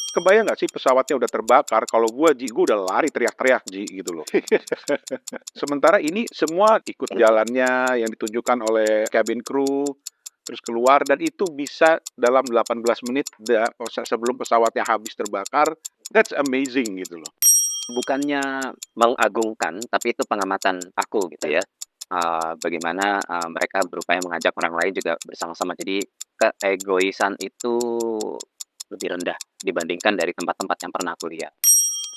Kebayang nggak sih pesawatnya udah terbakar, kalau gua udah lari teriak-teriak Ji, gitu loh. Sementara ini semua ikut jalannya yang ditunjukkan oleh cabin crew, terus keluar dan itu bisa dalam 18 menit sebelum pesawatnya habis terbakar. That's amazing gitu loh. Bukannya mengagungkan, tapi itu pengamatan aku gitu ya. Bagaimana mereka berupaya mengajak orang lain juga bersama-sama. Jadi keegoisan itu lebih rendah dibandingkan dari tempat-tempat yang pernah aku lihat.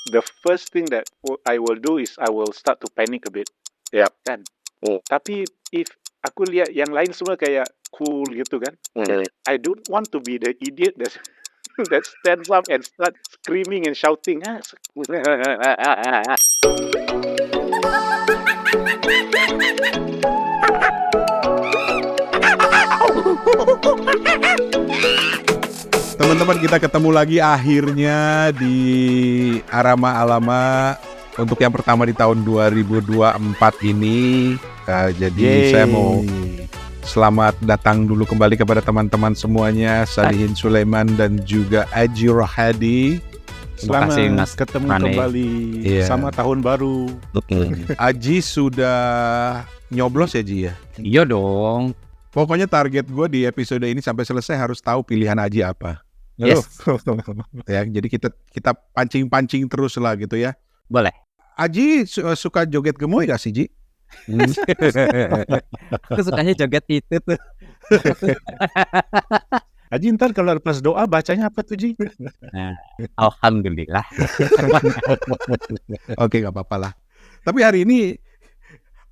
The first thing that I will do is I will start to panic a bit. Ya kan. Tapi if aku lihat yang lain semua kayak cool gitu kan. I don't want to be the idiot that stands up and start screaming and shouting. Teman-teman, kita ketemu lagi akhirnya di Arama Alama untuk yang pertama di tahun 2024 ini. Jadi saya mau selamat datang dulu kembali kepada teman-teman semuanya, Salihin Sulaiman dan juga Aji Rohadi. Terima kasih Mas ketemu kembali sama tahun baru. Aji sudah nyoblos ya Ji ya? Iya dong. Pokoknya target gue di episode ini sampai selesai harus tahu pilihan Aji apa. Yes. Ya, jadi kita pancing-pancing terus lah gitu ya. Boleh. Aji suka joget gemoy gak sih Ji? Aku sukanya joget itu tuh. Aji ntar kalau pas doa bacanya apa tuh Ji? Nah, alhamdulillah. Oke, gak apa-apa lah. Tapi hari ini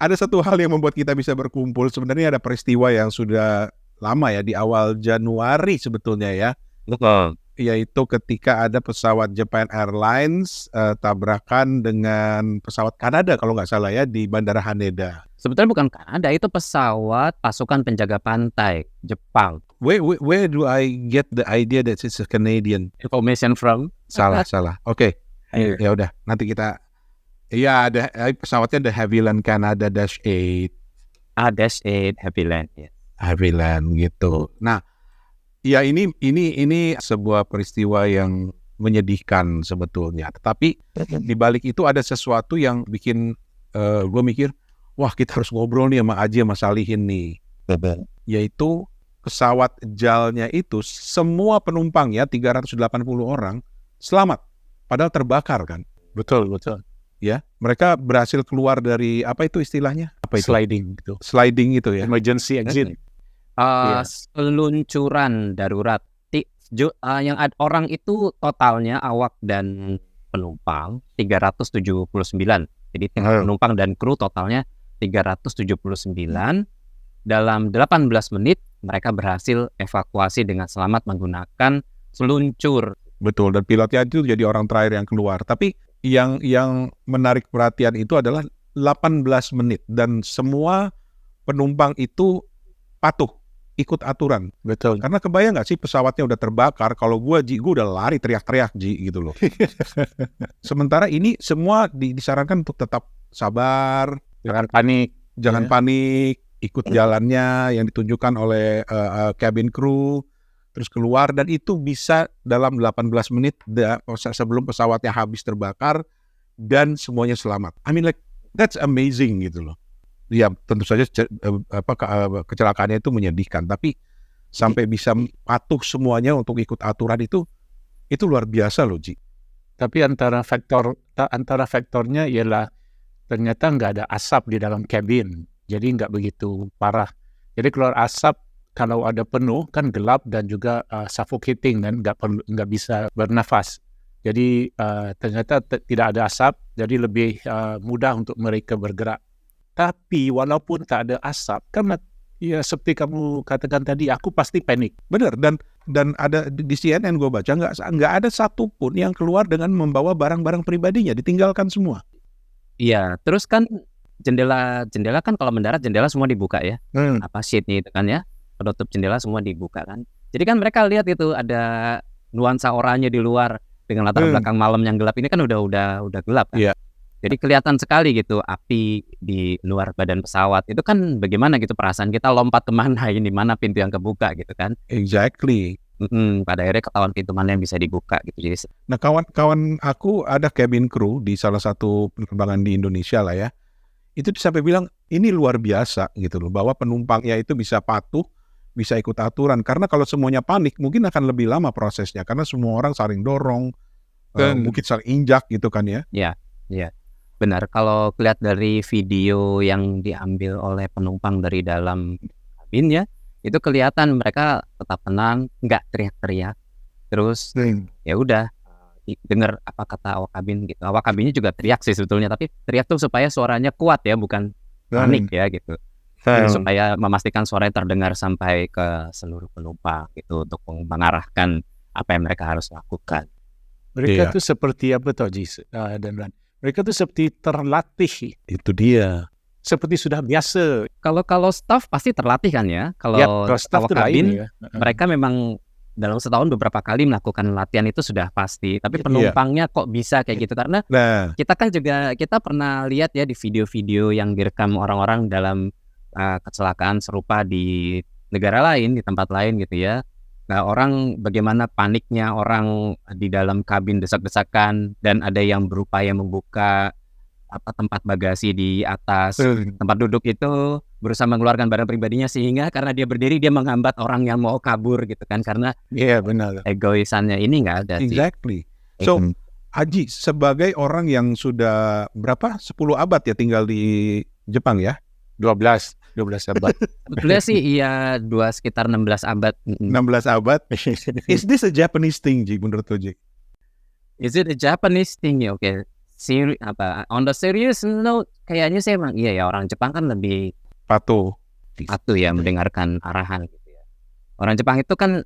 ada satu hal yang membuat kita bisa berkumpul. Sebenarnya ada peristiwa yang sudah lama ya, di awal Januari sebetulnya ya. Betul. Yaitu ketika ada pesawat Japan Airlines tabrakan dengan pesawat Kanada kalau nggak salah ya di Bandara Haneda. Sebetulnya bukan Kanada, itu pesawat pasukan penjaga pantai Jepang. Where do I get the idea that it's a Canadian? Information from? Salah. Oke. Ya udah, nanti kita. Iya, ada pesawatnya the Havilland Canada -8. -8 Havilland ya. Havilland gitu. Nah, ya ini sebuah peristiwa yang menyedihkan sebetulnya. Tetapi di balik itu ada sesuatu yang bikin gue mikir, wah kita harus ngobrol nih sama Aji sama Salihin nih. Yaitu pesawat JAL-nya itu semua penumpang ya 380 orang selamat, padahal terbakar kan. Betul. Ya, mereka berhasil keluar dari apa itu istilahnya? Apa itu? Sliding itu ya. Emergency exit. Peluncuran darurat. Yang orang itu totalnya awak dan penumpang 379. Jadi penumpang dan kru totalnya 379. Dalam 18 menit mereka berhasil evakuasi dengan selamat menggunakan seluncur. Betul, dan pilotnya itu jadi orang terakhir yang keluar. Tapi yang menarik perhatian itu adalah 18 menit dan semua penumpang itu patuh ikut aturan. Betul. Karena kebayang nggak sih pesawatnya udah terbakar, kalau gue udah lari teriak-teriak Ji gitu loh. Sementara ini semua disarankan untuk tetap sabar, jangan panik, ikut jalannya yang ditunjukkan oleh cabin crew, terus keluar, dan itu bisa dalam 18 menit sebelum pesawatnya habis terbakar dan semuanya selamat. I mean like that's amazing gitu loh. Ya tentu saja kecelakaannya itu menyedihkan, tapi sampai bisa patuh semuanya untuk ikut aturan itu luar biasa loh Ji. Tapi antara faktornya ialah ternyata nggak ada asap di dalam kabin, jadi nggak begitu parah. Jadi keluar asap kalau ada penuh kan gelap dan juga suffocating dan nggak bisa bernafas. Jadi ternyata tidak ada asap, jadi lebih mudah untuk mereka bergerak. Tapi walaupun tak ada asap, karena ya seperti kamu katakan tadi, aku pasti panik. Benar, dan ada di CNN gue baca nggak ada satupun yang keluar dengan membawa barang-barang pribadinya, ditinggalkan semua. Iya, terus kan jendela kan kalau mendarat jendela semua dibuka ya, apa sheet-nya itu kan ya, penutup jendela semua dibuka kan. Jadi kan mereka lihat itu ada nuansa oranye di luar dengan latar belakang malam yang gelap ini kan udah gelap kan. Iya. Jadi kelihatan sekali gitu api di luar badan pesawat. Itu kan bagaimana gitu perasaan kita lompat kemana ini, mana pintu yang kebuka gitu kan. Exactly. Pada akhirnya ketahuan pintu mana yang bisa dibuka gitu. Jadi Nah, kawan-kawan aku ada cabin crew di salah satu penerbangan di Indonesia lah ya. Itu sampai bilang ini luar biasa gitu loh, bahwa penumpangnya itu bisa patuh, bisa ikut aturan. Karena kalau semuanya panik, mungkin akan lebih lama prosesnya. Karena semua orang saling dorong, mungkin saling injak gitu kan ya. ya, benar. Kalau lihat dari video yang diambil oleh penumpang dari dalam kabin ya, itu kelihatan mereka tetap tenang, nggak teriak-teriak. Terus ya udah dengar apa kata awak kabin gitu. Awak kabinnya juga teriak sih sebetulnya, tapi teriak tuh supaya suaranya kuat ya, bukan panik ya gitu. Supaya memastikan suaranya terdengar sampai ke seluruh penumpang gitu, untuk mengarahkan apa yang mereka harus lakukan. Mereka tuh seperti apa tuh, Jis dan Ran? Mereka tuh seperti terlatih. Itu dia. Seperti sudah biasa. Kalau staff pasti terlatih kan ya. Kalau staff awak kabin, mereka memang dalam setahun beberapa kali melakukan latihan itu sudah pasti. Tapi penumpangnya kok bisa kayak gitu, karena kita pernah lihat ya di video-video yang direkam orang-orang dalam kecelakaan serupa di negara lain, di tempat lain gitu ya. Nah, orang bagaimana paniknya orang di dalam kabin, desak-desakan, dan ada yang berupaya membuka tempat bagasi di atas tempat duduk itu, berusaha mengeluarkan barang pribadinya, sehingga karena dia berdiri dia menghambat orang yang mau kabur gitu kan, karena benar. Egoisannya ini nggak ada sih. Exactly. So Aji sebagai orang yang sudah 10 abad ya tinggal di Jepang ya? 12 abad. Sebetulnya sih iya sekitar 16 abad. 16 abad. Is this a Japanese thing, Ji, menurut lo, Ji? Is it a Japanese thing? Ya, oke. On the serious note, kayaknya sih emang iya ya, orang Jepang kan lebih patuh ya mendengarkan arahan gitu ya. Orang Jepang itu kan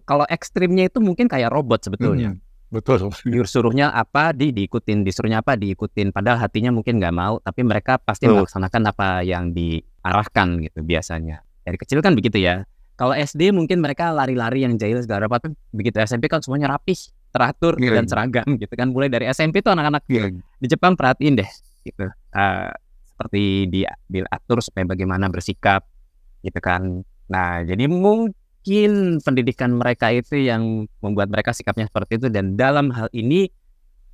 kalau ekstrimnya itu mungkin kayak robot sebetulnya. Betul. Disuruhnya apa diikutin, disuruhnya apa diikutin, padahal hatinya mungkin nggak mau, tapi mereka pasti melaksanakan apa yang diarahkan gitu biasanya. Dari kecil kan begitu ya. Kalau SD mungkin mereka lari-lari yang jahil segala apa, tapi begitu SMP kan semuanya rapih, teratur dan seragam gitu kan. Mulai dari SMP tuh anak-anak di Jepang perhatiin deh gitu. Seperti diatur supaya bagaimana bersikap gitu kan. Nah, jadi mungkin pendidikan mereka itu yang membuat mereka sikapnya seperti itu, dan dalam hal ini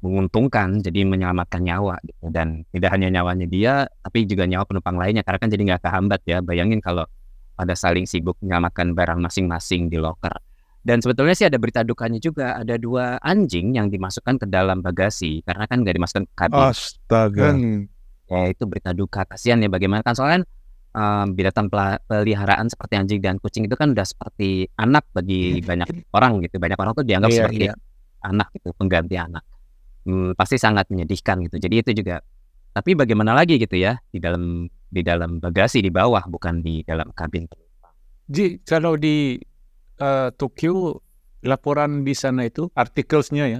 menguntungkan, jadi menyelamatkan nyawa gitu. Dan tidak hanya nyawanya dia, tapi juga nyawa penumpang lainnya, karena kan jadi nggak kehambat ya. Bayangin kalau pada saling sibuk menyelamatkan barang masing-masing di loker. Dan sebetulnya sih ada berita dukanya juga. Ada 2 anjing yang dimasukkan ke dalam bagasi karena kan nggak dimasukkan ke kabin. Astaga. Ya itu berita duka. Kasihan ya, bagaimana kan, soalnya binatang peliharaan seperti anjing dan kucing itu kan udah seperti anak bagi banyak orang gitu. Banyak orang tuh dianggap seperti anak gitu, pengganti anak. Pasti sangat menyedihkan gitu. Jadi itu juga. Tapi bagaimana lagi gitu ya, di dalam bagasi di bawah, bukan di dalam kabin penumpang. Ji, kalau di Tokyo, laporan di sana itu, articles-nya ya,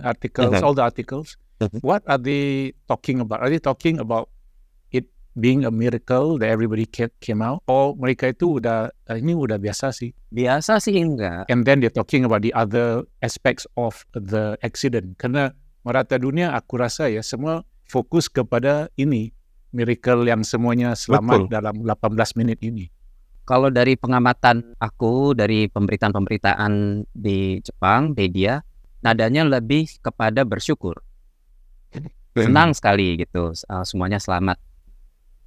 all the articles, what are they talking about? Are they talking about it being a miracle that everybody came out? Or mereka itu ini udah biasa sih? Biasa sih enggak. And then they're talking about the other aspects of the accident. Karena merata dunia, aku rasa ya, semua fokus kepada ini, miracle yang semuanya selamat dalam 18 menit ini. Kalau dari pengamatan aku, dari pemberitaan di Jepang, media, nadanya lebih kepada bersyukur. Senang sekali gitu, semuanya selamat.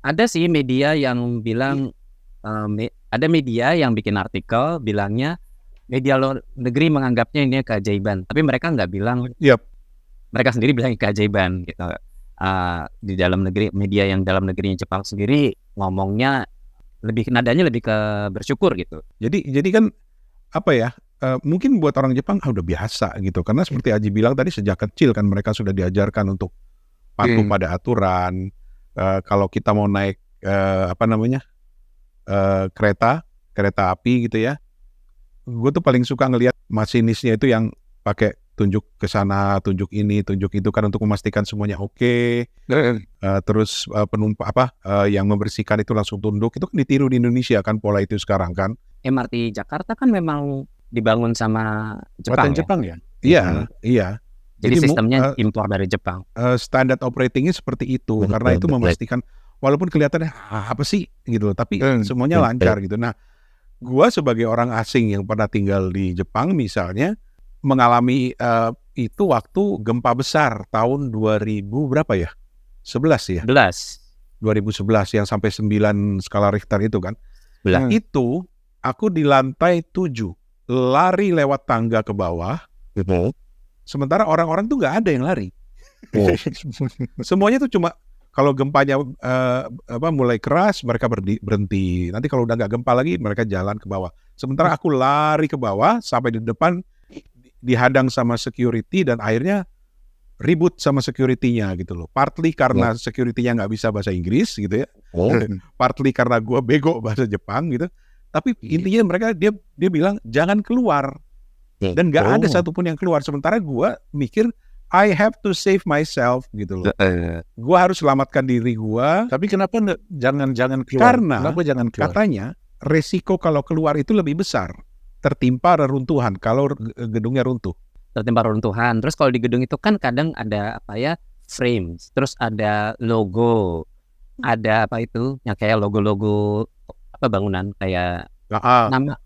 Ada sih media yang bilang, ada media yang bikin artikel, bilangnya media luar negeri menganggapnya ini keajaiban. Tapi mereka nggak bilang, mereka sendiri bilang keajaiban gitu. Di dalam negeri, media yang dalam negerinya Jepang sendiri ngomongnya nadanya lebih ke bersyukur gitu. Jadi kan apa ya? Mungkin buat orang Jepang udah biasa gitu, karena seperti Aji bilang tadi, sejak kecil kan mereka sudah diajarkan untuk patuh pada aturan. Kalau kita mau naik kereta api gitu ya, gue tuh paling suka ngelihat masinisnya itu yang pakai tunjuk ke sana, tunjuk ini, tunjuk itu kan, untuk memastikan semuanya oke. Terus penumpang yang membersihkan itu langsung tunduk. Itu kan ditiru di Indonesia kan pola itu sekarang kan. MRT Jakarta kan memang dibangun sama Jepang. Jepang ya? Iya. Jadi sistemnya impor dari Jepang. Standard operatingnya seperti itu, karena itu memastikan walaupun kelihatannya apa sih gitu, tapi semuanya lancar gitu. Nah, Gua sebagai orang asing yang pernah tinggal di Jepang misalnya mengalami itu waktu gempa besar tahun 2000 berapa ya? 11 ya? 2011 yang sampai 9 skala Richter itu kan. Itu aku di lantai 7 lari lewat tangga ke bawah. Sementara orang-orang tuh nggak ada yang lari. Semuanya tuh cuma kalau gempanya mulai keras mereka berhenti. Nanti kalau udah nggak gempa lagi mereka jalan ke bawah. Sementara aku lari ke bawah sampai di depan dihadang sama security dan akhirnya ribut sama security-nya gitu loh. Partly karena security-nya nggak bisa bahasa Inggris gitu ya. Partly karena gue bego bahasa Jepang gitu. Tapi intinya mereka dia bilang jangan keluar. Dan nggak ada satupun yang keluar. Sementara gue mikir I have to save myself gitu loh. Gue harus selamatkan diri gue. Tapi kenapa jangan keluar? Karena kenapa jangan keluar? Katanya resiko kalau keluar itu lebih besar. Tertimpa reruntuhan kalau gedungnya runtuh. Tertimpa reruntuhan. Terus kalau di gedung itu kan kadang ada frame. Terus ada logo. Ada yang kayak logo-logo bangunan kayak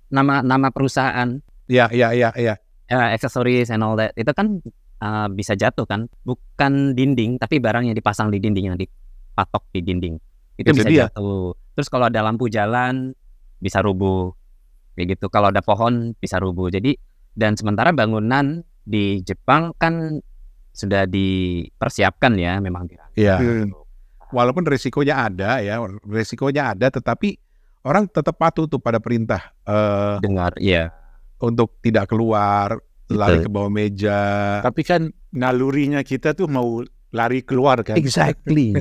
nama perusahaan. Iya. Accessories and all that. Itu kan bisa jatuh kan, bukan dinding tapi barang yang dipasang di dinding, yang dipatok di dinding itu bisa jatuh. Terus kalau ada lampu jalan bisa rubuh kayak gitu, kalau ada pohon bisa rubuh. Jadi dan sementara bangunan di Jepang kan sudah dipersiapkan ya, memang walaupun resikonya ada tetapi orang tetap patuh tuh pada perintah untuk tidak keluar, lari ke bawah meja. Tapi kan nalurinya kita tuh mau lari keluar kan. Exactly.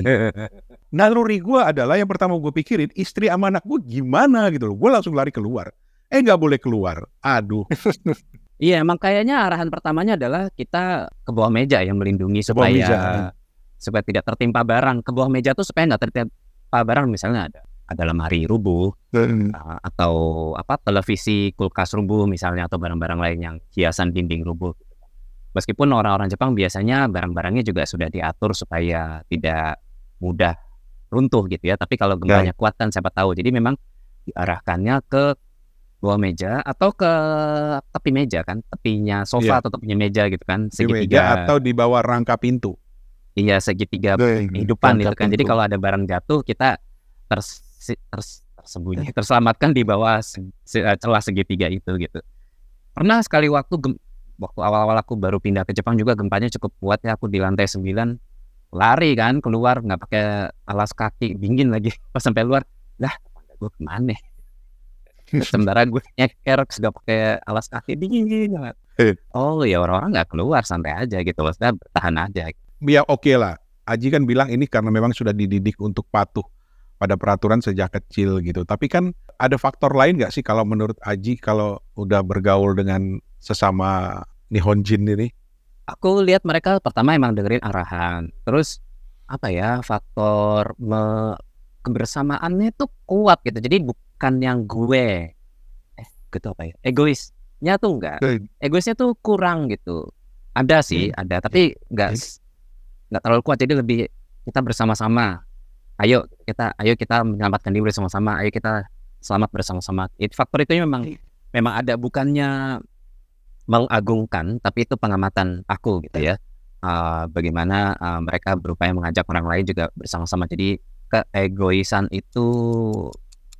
Naluri gue adalah yang pertama gue pikirin istri sama anak gue gimana gitu loh. Gue langsung lari keluar. Nggak boleh keluar. Aduh. Iya, emang kayaknya arahan pertamanya adalah kita ke bawah meja yang melindungi supaya tidak tertimpa barang. Ke bawah meja tuh supaya nggak tertimpa barang, misalnya ada lemari rubuh atau televisi, kulkas rubuh misalnya, atau barang-barang lain yang hiasan dinding rubuh. Meskipun orang-orang Jepang biasanya barang-barangnya juga sudah diatur supaya tidak mudah runtuh gitu ya. Tapi kalau gempanya kuat kan siapa tahu. Jadi memang diarahkannya ke bawah meja atau ke tepi meja kan, tepinya sofa atau tepinya meja gitu kan, segitiga atau di bawah rangka pintu. Iya, segitiga kehidupan itu kan. Jadi kalau ada barang jatuh kita tersembunyi, terselamatkan di bawah celah segitiga itu gitu. Pernah sekali waktu awal-awal aku baru pindah ke Jepang juga gempanya cukup kuat ya, aku di lantai 9 lari kan keluar nggak pakai alas kaki, dingin lagi. Pas sampai luar, gue kemana? Sementara gue nyeker sudah pakai alas kaki, dingin banget. Oh ya, orang-orang nggak keluar, santai aja gitu, maksudnya bertahan aja. Ya oke lah. Aji kan bilang ini karena memang sudah dididik untuk patuh pada peraturan sejak kecil gitu. Tapi kan ada faktor lain nggak sih kalau menurut Aji kalau udah bergaul dengan sesama Nihonjin ini? Aku lihat mereka pertama emang dengerin arahan. Terus faktor kebersamaannya tuh kuat gitu. Jadi bukan yang gue egoisnya tuh enggak. Egoisnya tuh kurang gitu. Ada sih, ada, tapi enggak terlalu kuat. Jadi lebih kita bersama-sama. Ayo kita menyelamatkan diri bersama-sama. Ayo kita selamat bersama-sama. Faktor itu memang ada, bukannya mengagungkan, tapi itu pengamatan aku gitu ya. Bagaimana mereka berupaya mengajak orang lain juga bersama-sama. Jadi keegoisan itu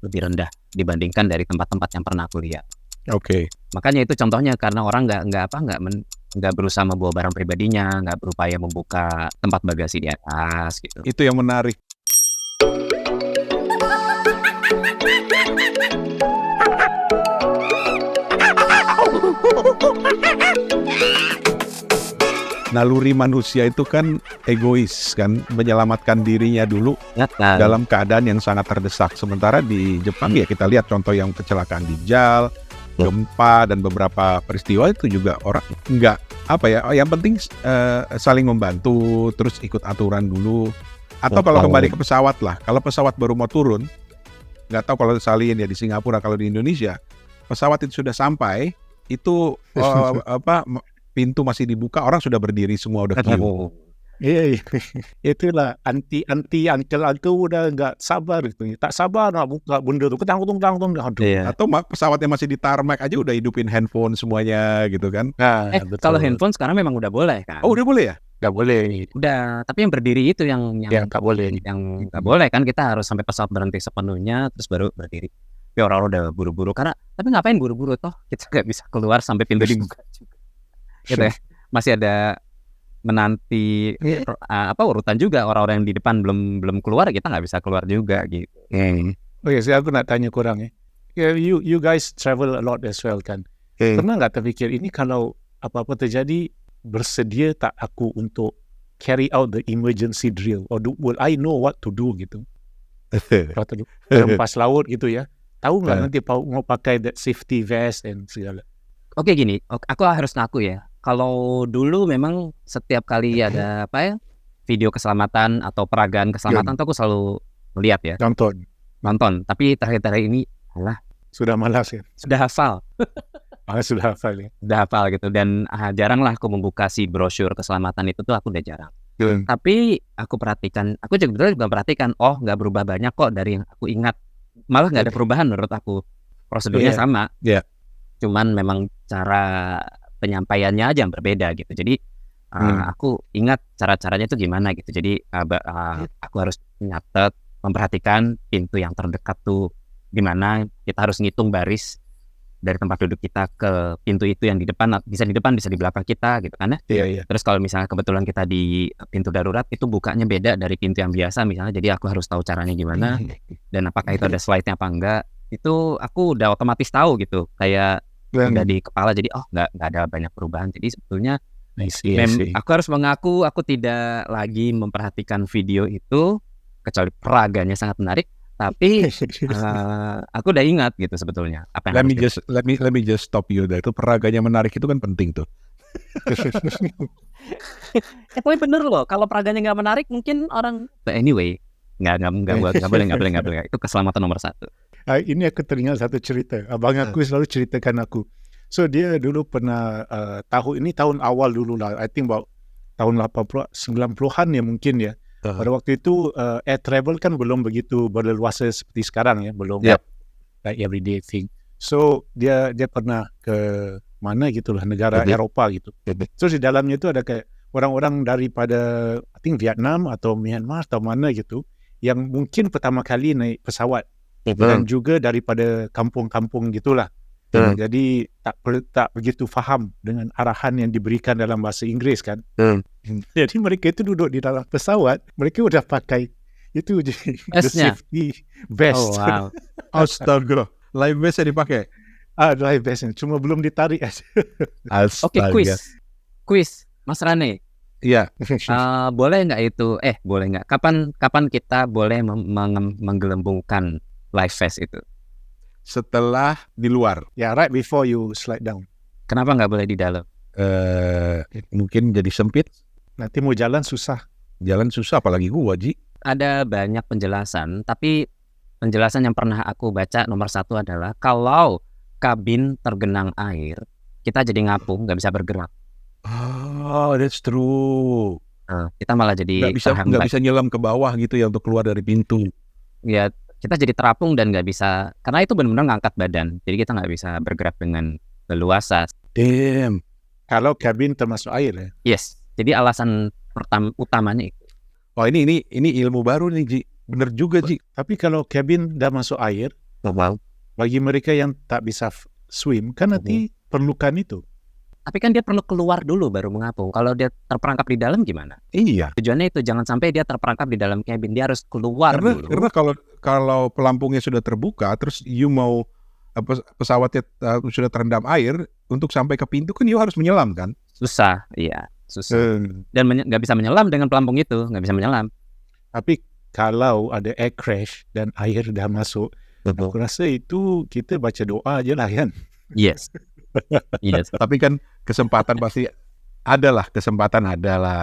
lebih rendah dibandingkan dari tempat-tempat yang pernah aku lihat. Oke. Makanya itu contohnya, karena orang nggak berusaha membawa barang pribadinya, nggak berupaya membuka tempat bagasi di atas gitu. Itu yang menarik. Naluri manusia itu kan egois kan, menyelamatkan dirinya dulu dalam keadaan yang sangat terdesak. Sementara di Jepang ya kita lihat contoh yang kecelakaan di JAL, gempa dan beberapa peristiwa itu juga orang yang penting saling membantu, terus ikut aturan dulu. Atau kalau kembali ke pesawat lah, kalau pesawat baru mau turun, nggak tahu kalau salin ya di Singapura, kalau di Indonesia pesawat itu sudah sampai, itu pintu masih dibuka, orang sudah berdiri semua, udah queue. Iya, itulah anti uncle udah nggak sabar gitu. Tak sabar nak buka benda tu. Ketang. Aduh. Iya. Atau pesawatnya masih di tarmac aja udah hidupin handphone semuanya gitu kan. Nah, Kalau handphone sekarang memang udah boleh kan? Oh, udah boleh ya? nggak boleh. Udah, tapi yang berdiri itu yang Yang nggak boleh. yang nggak boleh kan, kita harus sampai pesawat berhenti sepenuhnya terus baru berdiri. Tapi orang-orang udah buru-buru karena tapi ngapain buru-buru toh kita nggak bisa keluar sampai pintu dibuka juga. Gitu ya. Masih ada menanti urutan juga, orang-orang yang di depan belum keluar, kita nggak bisa keluar juga gitu. Oh ya, aku nak tanya kurang ya. You guys travel a lot as well kan. Pernah nggak terfikir ini kalau apa-apa terjadi, bersedia tak aku untuk carry out the emergency drill, or will I know what to do gitu? Kalau terhempas laut gitu ya, tahu nggak nanti mau pakai that safety vest dan segala. Oke gini, aku harus ngaku ya, kalau dulu memang setiap kali ada video keselamatan atau peragaan keselamatan tuh aku selalu melihat ya, nonton. Tapi terakhir-terakhir ini sudah malas ya, sudah hafal. Sudah hafal ya. Udah hafal gitu, dan jarang lah aku membuka si brosur keselamatan itu tuh, aku udah jarang. Tapi aku juga perhatikan, nggak berubah banyak kok dari yang aku ingat. Malah nggak ada perubahan menurut aku. Prosedurnya sama. Cuman memang cara penyampaiannya aja yang berbeda gitu. Jadi aku ingat cara-caranya itu gimana gitu. Jadi aku harus nyatet, memperhatikan pintu yang terdekat tuh gimana. Kita harus ngitung baris dari tempat duduk kita ke pintu itu yang di depan, bisa di depan, bisa di belakang kita gitu kan ya. Iya. Terus kalau misalnya kebetulan kita di pintu darurat, itu bukanya beda dari pintu yang biasa misalnya, jadi aku harus tahu caranya gimana dan apakah itu ada slide-nya apa enggak. Itu aku udah otomatis tahu gitu, kayak udah di kepala, jadi nggak ada banyak perubahan. Jadi sebetulnya aku harus mengaku aku tidak lagi memperhatikan video itu, kecuali peraganya sangat menarik. Tapi aku udah ingat gitu sebetulnya apa yang let me just stop you there. Itu peraganya menarik itu kan penting tuh. Tapi bener loh, kalau peraganya nggak menarik mungkin orang. But anyway, nggak boleh. Itu keselamatan nomor 1. Ini aku teringat satu cerita. Abang aku selalu ceritakan aku. So dia dulu pernah tahun awal dulu lah. I think about tahun 90-an ya mungkin ya. Pada waktu itu air travel kan belum begitu berleluasa seperti sekarang ya, belum like everyday thing. So dia pernah ke mana gitulah, negara Eropah gitu. So di dalamnya itu ada kayak orang-orang daripada I think Vietnam atau Myanmar atau mana gitu, yang mungkin pertama kali naik pesawat dan juga daripada kampung-kampung gitulah. Jadi tak begitu faham dengan arahan yang diberikan dalam bahasa Inggris kan. Jadi mereka itu duduk di dalam pesawat, mereka udah pakai itu the safety vest. Oh wow. Astaga, life vest yang dipakai. Life vest, cuma belum ditarik aja. Oke, quiz, Mas Rane. Iya. Boleh nggak itu? Boleh nggak? Kapan kita boleh menggelembungkan life vest itu? Setelah di luar. Ya, right before you slide down. Kenapa nggak boleh di dalam? Mungkin jadi sempit. Nanti mau jalan susah. Jalan susah apalagi gua, Ji. Ada banyak penjelasan, tapi penjelasan yang pernah aku baca nomor 1 adalah kalau kabin tergenang air, kita jadi ngapung, nggak bisa bergerak. Oh, that's true. Kita malah jadi nggak bisa nyelam ke bawah gitu ya untuk keluar dari pintu. Ya, kita jadi terapung dan nggak bisa, karena itu benar-benar ngangkat badan, jadi kita nggak bisa bergerak dengan leluasa. Damn. Kalau kabin termasuk air ya? Yes. Jadi alasan utamanya itu. Oh, ini ilmu baru nih, Ji. Bener juga, Ji. Tapi kalau kabin dah masuk air, bagi mereka yang tak bisa swim, kan nanti perlukan itu. Tapi kan dia perlu keluar dulu baru mengapung. Kalau dia terperangkap di dalam gimana? Iya. Tujuannya itu, jangan sampai dia terperangkap di dalam kabin. Dia harus keluar dulu. Karena kalau pelampungnya sudah terbuka, terus you mau pesawatnya sudah terendam air, untuk sampai ke pintu kan you harus menyelam kan? Susah, iya. Susah. Dan nggak bisa menyelam dengan pelampung itu. Nggak bisa menyelam. Tapi kalau ada air crash dan air dah masuk, aku rasa itu kita baca doa aja lah kan? Yes. Yes. Tapi kan kesempatan pasti adalah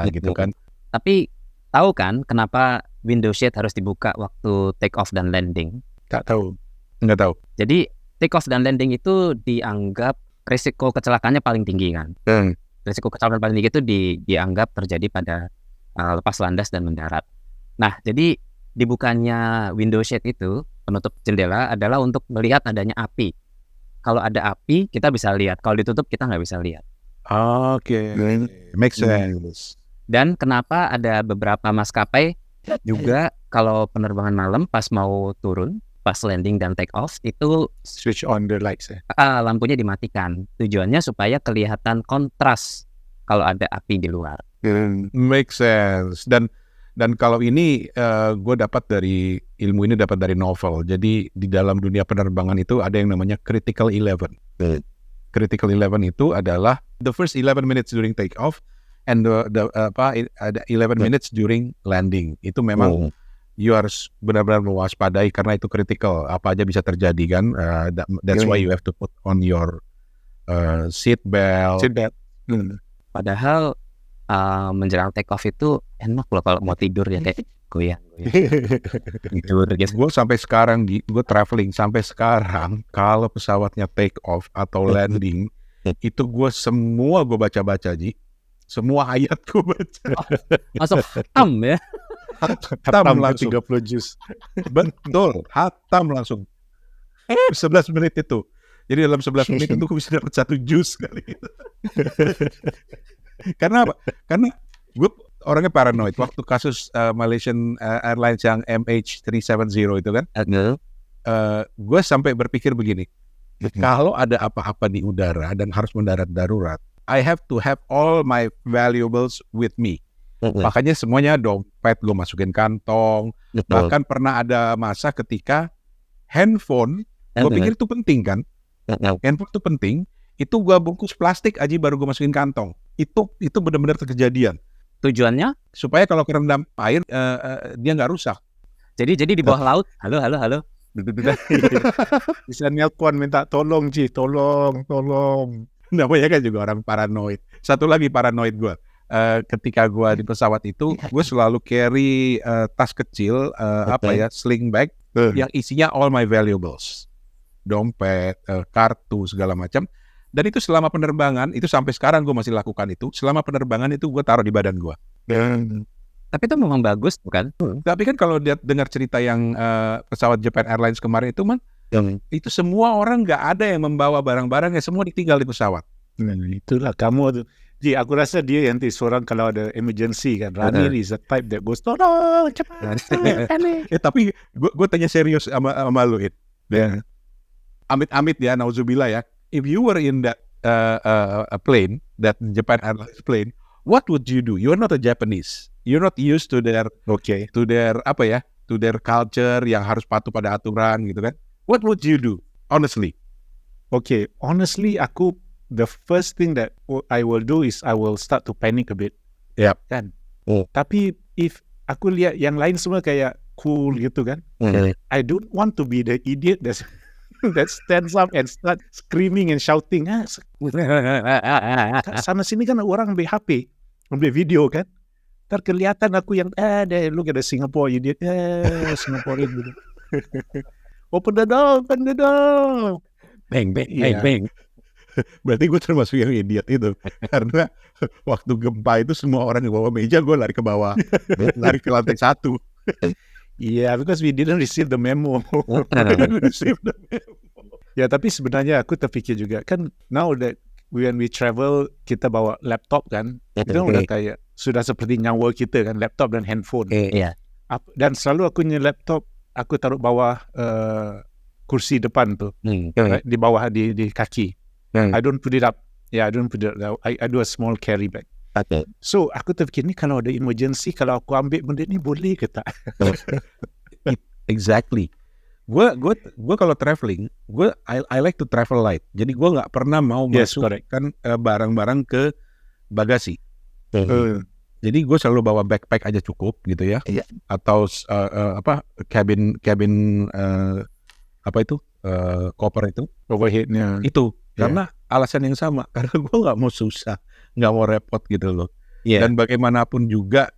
gitu kan. Tapi tahu kan kenapa window shade harus dibuka waktu take off dan landing? Tak tahu. Nggak tahu. Jadi take off dan landing itu dianggap risiko kecelakaannya paling tinggi kan. Risiko kecelakaan paling tinggi itu dianggap terjadi pada lepas landas dan mendarat. Nah, jadi dibukanya window shade itu, penutup jendela adalah untuk melihat adanya api. Kalau ada api, kita bisa lihat. Kalau ditutup, kita nggak bisa lihat. Oke, make sense. Dan kenapa ada beberapa maskapai juga kalau penerbangan malam pas mau turun, pas landing dan take off, itu Switch on the lights. lampunya dimatikan. Tujuannya supaya kelihatan kontras kalau ada api di luar. Make sense. Dan kalau ini gue dapat dari ilmu ini dapat dari novel. Jadi di dalam dunia penerbangan itu ada yang namanya critical 11. Critical 11 itu adalah the first 11 minutes during take off and ada 11 minutes during landing. Itu memang you harus benar-benar mewaspadai karena itu critical. Apa aja bisa terjadi kan. That's why you have to put on your seat belt. Padahal menjelang take off itu enak loh kalau mau tidur ya, kayak goyang. Tidur gitu. Gue sampai sekarang, gue traveling sampai sekarang, kalau pesawatnya take off atau landing, itu gue semua gue baca-baca, Ji. Semua ayat gue baca. Masuk hatam ya. Hatam langsung. 30 juz. Betul, hatam langsung. 11 menit itu. Jadi dalam 11 menit itu gue bisa dapat 1 juz kali itu. Karena apa? Karena gue orangnya paranoid. Waktu kasus Malaysian Airlines yang MH370 itu kan, gue sampai berpikir begini, kalau ada apa-apa di udara dan harus mendarat darurat, I have to have all my valuables with me. Makanya semuanya dompet gue masukin kantong. Bahkan pernah ada masa ketika handphone, gue pikir itu penting kan, handphone itu penting, itu gue bungkus plastik aja baru gue masukin kantong. Itu benar-benar terkejadian. Tujuannya supaya kalau kerendam air dia nggak rusak. Jadi di bawah laut, halo. Bisa nelpon minta tolong, Ji, tolong. Namanya kan juga orang paranoid. Satu lagi paranoid gue. Ketika gue di pesawat itu, gue selalu carry tas kecil, sling bag yang isinya all my valuables, dompet, kartu segala macam. Dan itu selama penerbangan, itu sampai sekarang gue masih lakukan itu. Selama penerbangan itu gue taruh di badan gue. Tapi itu memang bagus, bukan? Tapi kan kalau dia dengar cerita yang pesawat Japan Airlines kemarin itu, itu semua orang nggak ada yang membawa barang-barangnya, semua ditinggal di pesawat. Itulah kamu tuh. Ji, aku rasa dia yang seorang kalau ada emergency kan. Rani is the type that goes, tolong, cepat. Tapi gue tanya serius sama lu, Amit-amit ya, nauzubillah ya. If you were in that a plane, that Japan Airlines plane, what would you do? You're not a Japanese. You're not used to their to their culture yang harus patuh pada aturan gitu kan. What would you do? Honestly. Honestly, the first thing that I will do is I will start to panic a bit. Yep. Kan. Tapi if aku lihat yang lain semua kayak cool gitu kan. I don't want to be the idiot that stands up and start screaming and shouting. Sana sini kan orang ambil HP, ambil video kan. Ntar kelihatan aku yang look at the Singapore idiot. Singapore gitu. Open the door. Bang. Berarti gue termasuk yang idiot itu. Karena waktu gempa itu semua orang di bawah meja, gue lari ke bawah. Lari ke lantai 1. Yeah, because we didn't receive the memo. Ya, tapi sebenarnya aku terfikir juga kan, now that when we travel kita bawa laptop kan, itu udah kayak sudah seperti nyawa kita kan, laptop dan handphone. Dan selalu aku punya laptop aku taruh bawah kursi depan tuh, di bawah di kaki. I don't put it up. I don't put it up. I do a small carry bag. So aku terfikir ni kalau ada emergency, kalau aku ambil benda ni boleh ke tak? Exactly. Gue kalau traveling, I like to travel light. Jadi gue nggak pernah mau masukkan barang-barang ke bagasi. Jadi gue selalu bawa backpack aja cukup gitu ya. Atau cabin koper itu, overheadnya itu. Karena alasan yang sama, karena gue nggak mau susah, nggak mau repot gitu loh. Dan bagaimanapun juga,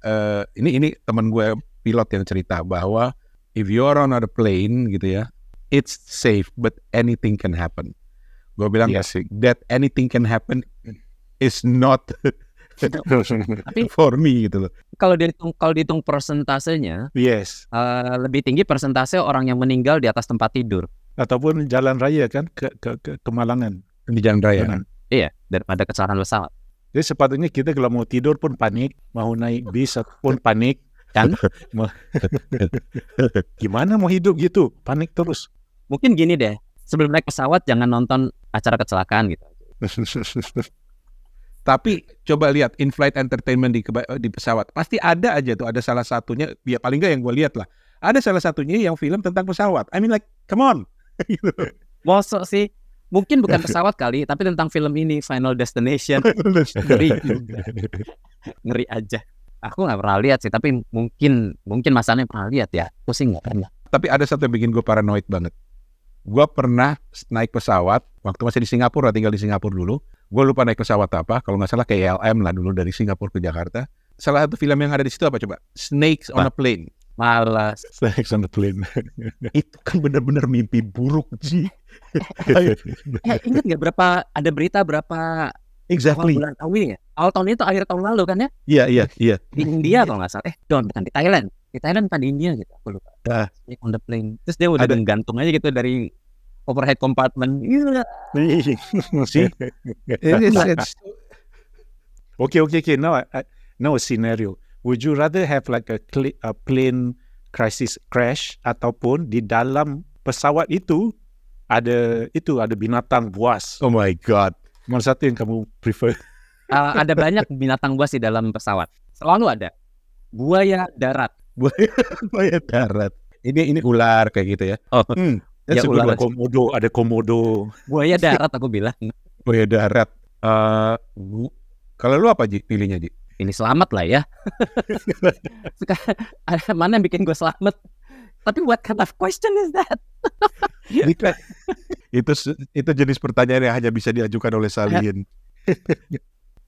ini teman gue pilot yang cerita bahwa if you're on a plane gitu ya, it's safe but anything can happen. Gue bilang that anything can happen is not Tapi For me gitu loh. kalau dihitung persentasenya, Yes. lebih tinggi persentase orang yang meninggal di atas tempat tidur. Ataupun jalan raya kan ke Malangan. Di jalan raya. Benar. Iya, daripada kecelakaan pesawat. Jadi sepatutnya kita kalau mau tidur pun panik, mau naik bis pun panik. Kan? Gimana mau hidup gitu? Panik terus. Mungkin gini deh, sebelum naik pesawat jangan nonton acara kecelakaan gitu. Tapi coba lihat in-flight entertainment di pesawat. Pasti ada aja tuh, ada salah satunya, ya paling nggak yang gue lihat lah. Ada salah satunya yang film tentang pesawat. I mean like, come on. Gitu. Mosok sih, mungkin bukan pesawat kali, tapi tentang film ini, Final Destination. Ngeri juga. Ngeri aja. Aku nggak pernah lihat sih, tapi mungkin masanya pernah lihat ya. Aku sih nggak pernah. Tapi ada satu yang bikin gue paranoid banget. Gue pernah naik pesawat, waktu masih di Singapura, tinggal di Singapura dulu. Gue lupa naik pesawat apa, kalau nggak salah kayak KLM lah dulu dari Singapura ke Jakarta. Salah satu film yang ada di situ apa coba? Snakes on a Plane. Malas. Snakes on the Plane. Itu kan benar-benar mimpi buruk, Ji. Ingat nggak ada berita berapa Exactly. awal bulan tahun ini ya? Awal tahun itu akhir tahun lalu kan ya? Iya. Di India kalau nggak salah. Bukan di Thailand. Di Thailand apa di India gitu? Aku lupa. Snake on the Plane. Terus dia udah gantung aja gitu dari overhead compartment. Iya. See? Okay. Now a scenario. Would you rather have like a plane crisis crash ataupun di dalam pesawat itu ada binatang buas? Oh my God. Mana satu yang kamu prefer? Ada banyak binatang buas di dalam pesawat. Selalu ada. Buaya darat. Buaya darat. Ini ular kayak gitu ya. Oh. Ya, ular. Ada komodo. Buaya darat aku bilang. Buaya darat. Kalau lu apa Ji? Pilihnya Ji? Ini selamat lah ya. Mana yang bikin gue selamat? Tapi what kind of question is that? itu jenis pertanyaan yang hanya bisa diajukan oleh Salin.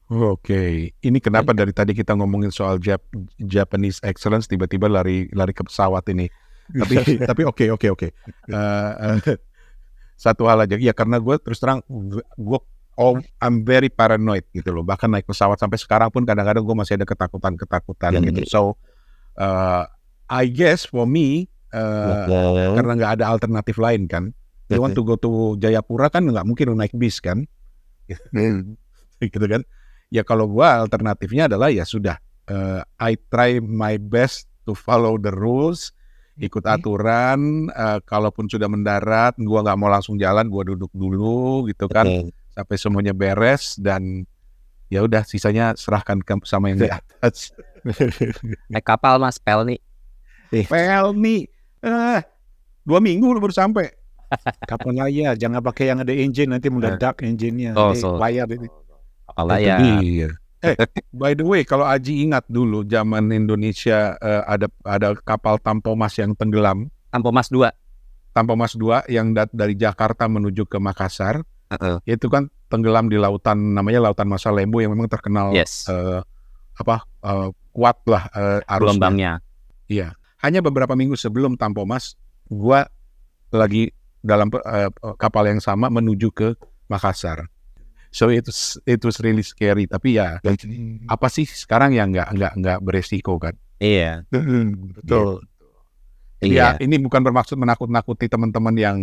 Oke. Ini kenapa dari tadi kita ngomongin soal Japanese excellence tiba-tiba lari ke pesawat ini. Tapi oke. Satu hal aja. Ya karena gue terus terang I'm very paranoid gitu loh. Bahkan naik pesawat sampai sekarang pun kadang-kadang gue masih ada ketakutan gitu. So I guess for me karena nggak ada alternatif lain kan. You want to go to Jayapura kan nggak mungkin naik bis kan. Gitu kan. Ya kalau gue alternatifnya adalah ya sudah. I try my best to follow the rules. Ikut aturan. Kalaupun sudah mendarat, gue nggak mau langsung jalan. Gue duduk dulu gitu kan. Sampai semuanya beres dan ya udah sisanya serahkan sama yang di atas. Naik kapal Mas Pelni. Pelni 2 minggu lu baru sampai. Kapal layar, jangan pakai yang ada engine nanti meledak engine-nya. Bayar itu. Kapal layar. By the way, kalau Aji ingat dulu zaman Indonesia ada kapal Tampomas yang tenggelam. Tampomas 2 yang dari Jakarta menuju ke Makassar. Itu kan tenggelam di lautan namanya Lautan Masa Lembu yang memang terkenal kuat lah arusnya. Gelombangnya. Iya. Hanya beberapa minggu sebelum Tampomas, gua lagi dalam kapal yang sama menuju ke Makassar. So it was really scary. Tapi ya apa sih sekarang ya nggak beresiko kan? Iya. Betul. Ya ini bukan bermaksud menakut-nakuti teman-teman yang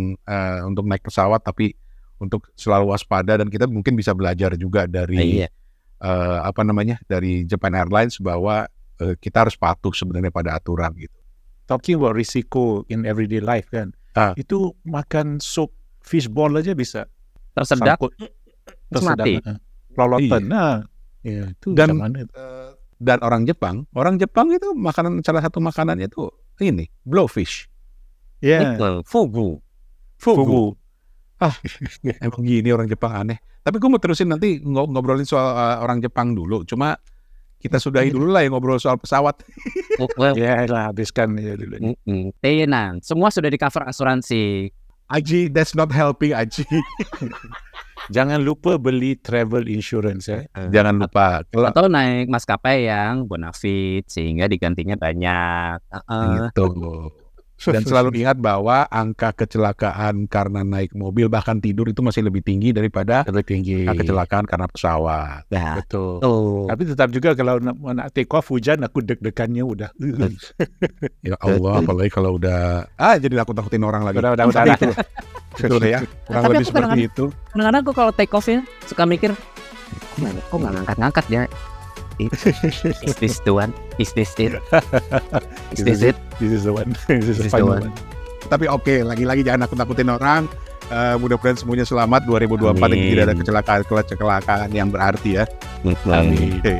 untuk naik pesawat, tapi untuk selalu waspada dan kita mungkin bisa belajar juga dari dari Japan Airlines bahwa kita harus patuh sebenarnya pada aturan gitu. Talking about risiko in everyday life kan, itu makan sup fishball aja bisa tersedak mati. Pelolotan. Itu dan orang Jepang itu salah satu makanannya itu ini blowfish. Fugu. Emang gini orang Jepang aneh. Tapi gue mau terusin nanti ngobrolin soal orang Jepang dulu. Cuma kita sudahi dulu lah yang ngobrol soal pesawat. Ya lah, habiskan ya dulu. Tenan, semua sudah di cover asuransi. Aji, that's not helping Aji. Jangan lupa beli travel insurance ya. Jangan lupa. Atau naik maskapai yang bonafit sehingga digantinya banyak. Gitu. Dan selalu ingat bahwa angka kecelakaan karena naik mobil bahkan tidur itu masih lebih tinggi daripada angka kecelakaan karena pesawat. Nah, Betul. Tapi tetap juga kalau nak take off hujan, aku deg-degannya udah. Ya Allah, apalagi kalau udah jadi nakut-nakutin orang lagi. Udah. Betul ya. Kurang Tapi lebih aku seperti itu. kadang-kadang aku kalau take off ya suka mikir, kok nggak ngangkat-ngangkat ya? Is this the one? Is this it? Is this it? This is the one. This is the This is the final one. one. Tapi oke, lagi-lagi jangan nakut-nakutin orang. Mudah-mudahan semuanya selamat 2024 dan Amin. tidak ada kecelakaan yang berarti ya. Amin. Oke.